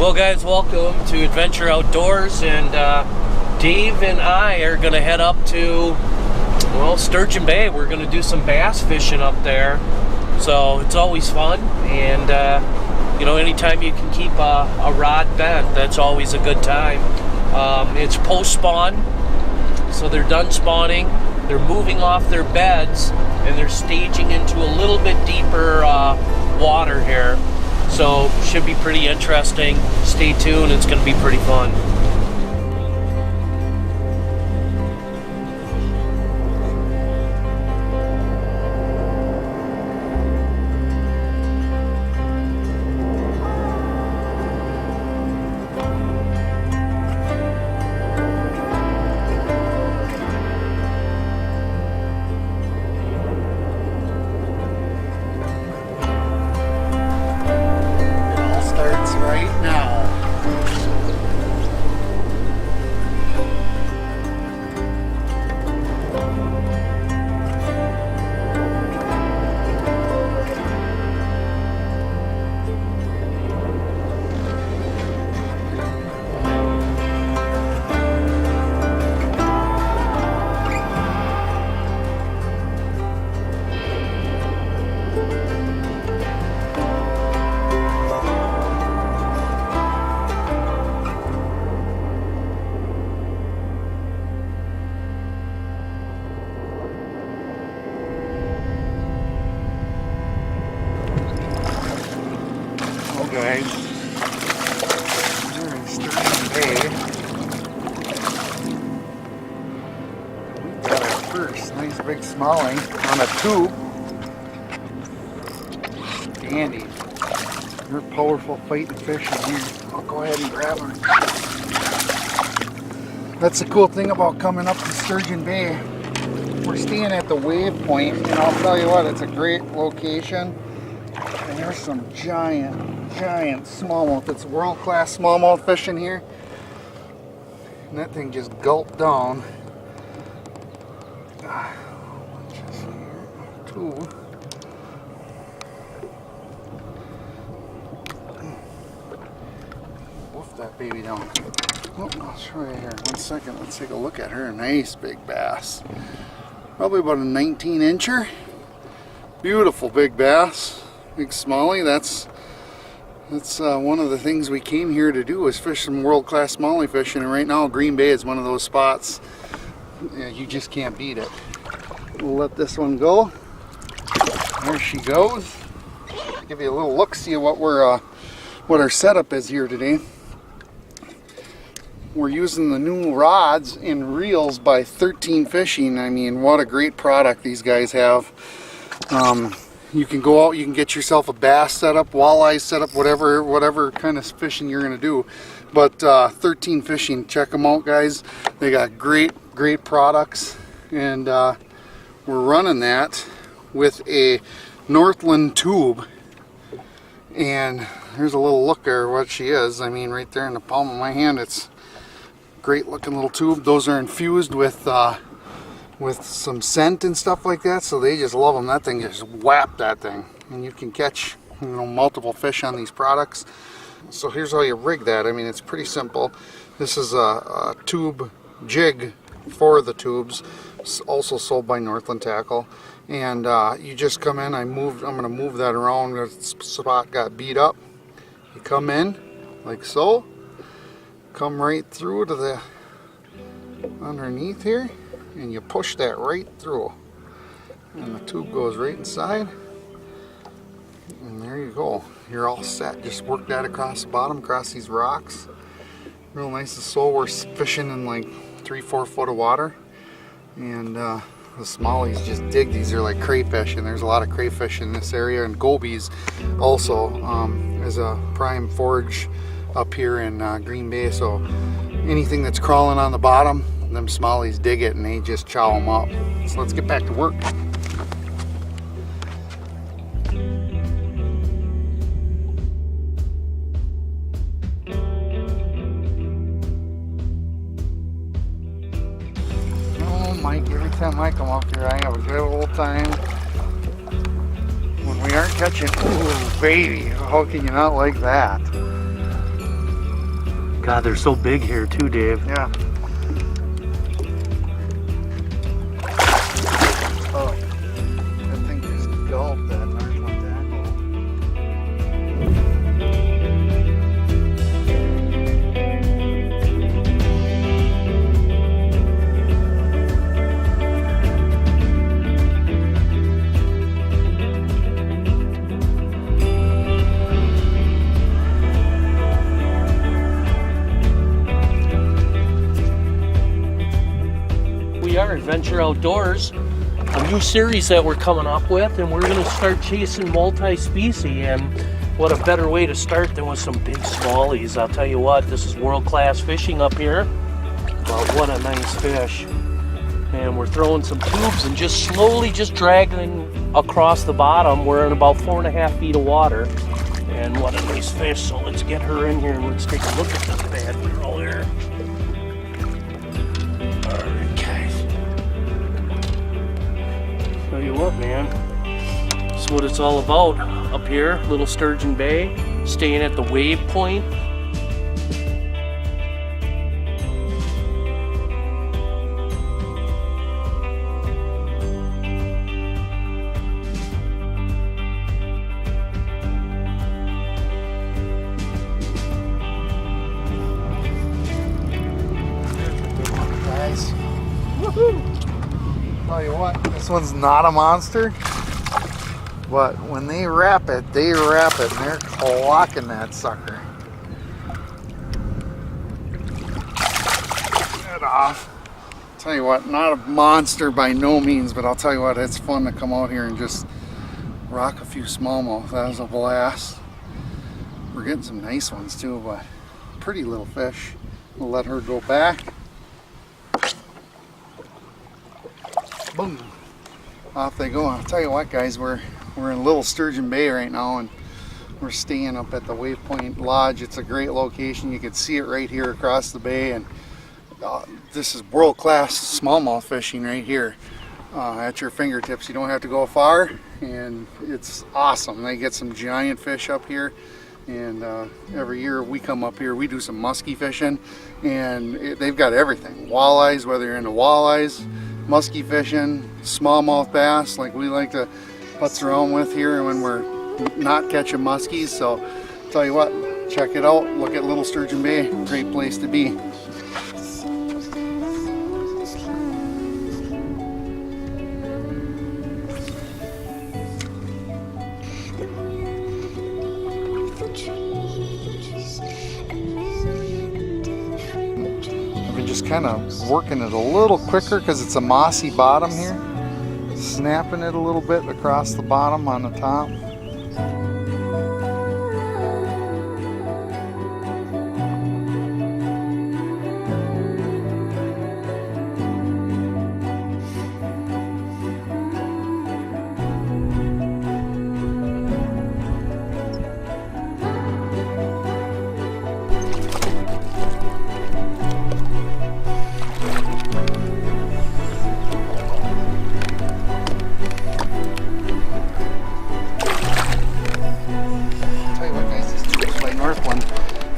Well guys, welcome to Adventure Outdoors, and Dave and I are going to head up to, well, Sturgeon Bay. We're going to do some bass fishing up there, so it's always fun, and you know, anytime you can keep a rod bent, that's always a good time. It's post-spawn, so they're done spawning, they're moving off their beds, and they're staging into a little bit deeper water here. So should be pretty interesting. Stay tuned, it's going to be pretty fun. Guys, we're in Sturgeon Bay. We've got our first nice big smallie on a tube. Dandy. They're powerful fighting fish in here. I'll go ahead and grab her. That's the cool thing about coming up to Sturgeon Bay. We're staying at the wave point, and I'll tell you what, it's a great location. And there's some giant smallmouth. It's world-class smallmouth fishing here. And that thing just gulped down. Two. Wolf that baby down. Oh, I'll show you here. 1 second. Let's take a look at her. Nice big bass. Probably about a 19-incher. Beautiful big bass. Big smallie. That's one of the things we came here to do, is fish some world-class smallie fishing, and right now Green Bay is one of those spots. Yeah, you just can't beat it. We'll let this one go. There she goes. Give you a little look, see what our setup is here today. We're using the new rods and reels by 13 Fishing. I mean, what a great product these guys have. You can go out, you can get yourself a bass setup, walleye setup, whatever kind of fishing you're going to do. But 13 Fishing, check them out, guys. They got great products, and we're running that with a Northland tube. And here's a little look at what she is. I mean, right there in the palm of my hand, it's a great looking little tube. Those are infused with some scent and stuff like that, so they just love them. That thing just whap that thing, and you can catch, you know, multiple fish on these products. So here's how you rig that. I mean, it's pretty simple. This is a tube jig for the tubes, it's also sold by Northland Tackle, and you just come in. I'm going to move that around. The spot got beat up. You come in like so, come right through to the underneath here, and you push that right through, and the tube goes right inside, and there you go. You're all set. Just work that across the bottom, across these rocks. Real nice and slow. We're fishing in like 3-4 foot of water, and the smallies just dig these. They're like crayfish, and there's a lot of crayfish in this area, and gobies also is a prime forage up here in Green Bay. So anything that's crawling on the bottom, them smallies dig it, and they just chow them up. So let's get back to work. Oh Mike, every time I come up here I have a good old time. When we aren't catching, ooh baby, how can you not like that? God, they're so big here too, Dave. Yeah. Oh, that thing just gulped that narwhal tackle. We are Adventure Outdoors, a new series that we're coming up with, and we're going to start chasing multi-species. And what a better way to start than with some big smallies. I'll tell you what, this is world-class fishing up here. But what a nice fish. And we're throwing some tubes and just slowly just dragging across the bottom. We're in about 4.5 feet of water. And what a nice fish. So let's get her in here and let's take a look at this bad girl here. Tell you what, man, that's what it's all about up here, little Sturgeon Bay, staying at the wave point. Guys, woohoo! Tell you what, this one's not a monster, but when they wrap it, and they're clocking that sucker. Get off. Tell you what, not a monster by no means, but I'll tell you what, it's fun to come out here and just rock a few smallmouth. That was a blast. We're getting some nice ones too, but pretty little fish. We'll let her go back. Boom. Off they go. I'll tell you what, guys, we're in Little Sturgeon Bay right now, and we're staying up at the Waypoint Lodge. It's a great location. You can see it right here across the bay, and this is world-class smallmouth fishing right here at your fingertips. You don't have to go far, and it's awesome. They get some giant fish up here, and every year we come up here, we do some muskie fishing, and they've got everything. Walleyes, whether you're into walleyes, muskie fishing, smallmouth bass like we like to putz around with here when we're not catching muskies. So tell you what, check it out. Look at Little Sturgeon Bay. Great place to be. Just kind of working it a little quicker because it's a mossy bottom here. Snapping it a little bit across the bottom on the top.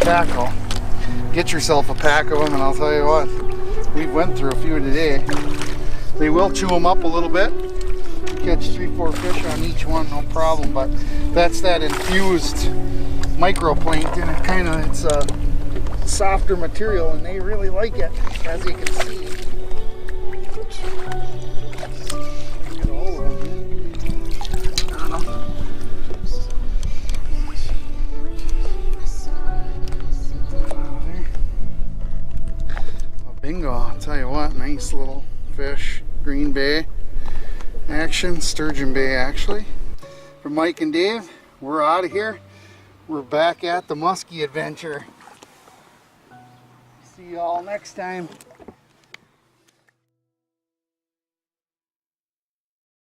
Tackle. Get yourself a pack of them, and I'll tell you what, we went through a few today. They will chew them up a little bit. Catch 3-4 fish on each one, no problem. But that's that infused microplankton. It's a softer material, and they really like it, as you can see. Get a hold of them. Bingo, I'll tell you what, nice little fish. Green Bay action, Sturgeon Bay actually. For Mike and Dave, we're out of here. We're back at the muskie adventure. See you all next time.